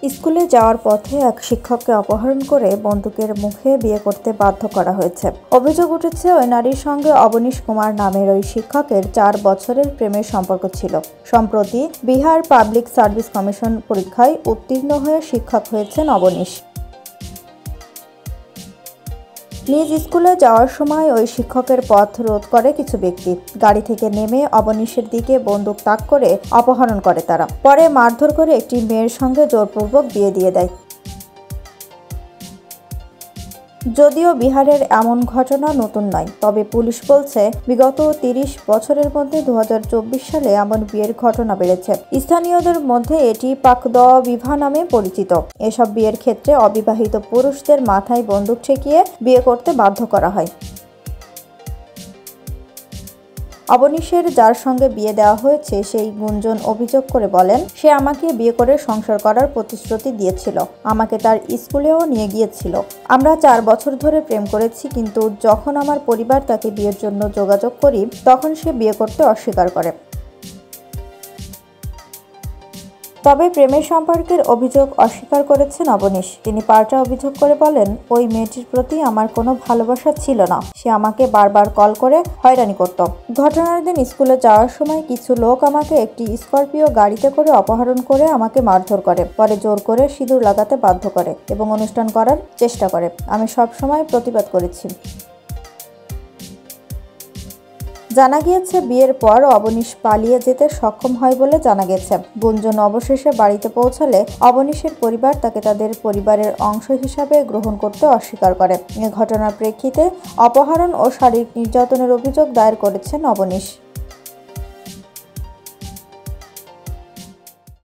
স্কুলে যাওয়ার পথে এক শিক্ষককে অপহরণ করে বন্দুকের মুখে বিয়ে করতে বাধ্য করা হয়েছে। অভিযোগ উঠেছে ওই নারীর সঙ্গে অবনীশ কুমার নামের ওই শিক্ষকের 4 বছরের প্রেমের সম্পর্ক ছিল। সম্প্রতি বিহার পাবলিক সার্ভিস কমিশন পরীক্ষায় উত্তীর্ণ হয়ে শিক্ষক হয়েছেন অবনীশ। নিজ স্কুলে যাওয়ার সময় ওই শিক্ষকের পথ রোধ করে কিছু ব্যক্তি। গাড়ি থেকে নেমে অবনীশের দিকে বন্দুক তাক করে অপহরণ করে তারা। পরে মারধর করে একটি মেয়ের সঙ্গে জোরপূর্বক বিয়ে দিয়ে দেয়। যদিও বিহারের এমন ঘটনা নতুন নয়, তবে পুলিশ বলছে বিগত 30 বছরের মধ্যে 2024 সালে এমন বিয়ের ঘটনা বেড়েছে। স্থানীয়দের মধ্যে এটি পাকদোয়া বিবাহ নামে পরিচিত। এসব বিয়ের ক্ষেত্রে অবিবাহিত পুরুষদের মাথায় বন্দুক ঠেকিয়ে বিয়ে করতে বাধ্য করা হয়। অবনীশের যার সঙ্গে বিয়ে দেওয়া হয়েছে সেই গুঞ্জন অভিযোগ করে বলেন, সে আমাকে বিয়ে করে সংসার করার প্রতিশ্রুতি দিয়েছিল, আমাকে তার স্কুলেও নিয়ে গিয়েছিল। আমরা 4 বছর ধরে প্রেম করেছি, কিন্তু যখন আমার পরিবার তাকে বিয়ের জন্য যোগাযোগ করি তখন সে বিয়ে করতে অস্বীকার করে। তবে প্রেমের সম্পর্কের অভিযোগ অস্বীকার করেছেন অবনীশ। তিনি পাল্টা অভিযোগ করে বলেন, ওই মেয়েটির প্রতি আমার কোনো ভালোবাসা ছিল না, সে আমাকে বারবার কল করে হয়রানি করত। ঘটনার দিন স্কুলে যাওয়ার সময় কিছু লোক আমাকে একটি স্করপিও গাড়িতে করে অপহরণ করে আমাকে মারধর করে, পরে জোর করে সিঁদুর লাগাতে বাধ্য করে এবং অনুষ্ঠান করার চেষ্টা করে। আমি সবসময় প্রতিবাদ করেছি। জানা গিয়েছে, বিয়ের পর অবনীশ পালিয়ে যেতে সক্ষম হয় বলে জানা গেছে। গুঞ্জন অবশেষে বাড়িতে পৌঁছালে অবনীশের পরিবার তাকে তাদের পরিবারের অংশ হিসাবে গ্রহণ করতে অস্বীকার করে। এ ঘটনার প্রেক্ষিতে অপহরণ ও শারীরিক নির্যাতনের অভিযোগ দায়ের করেছেন অবনীশ।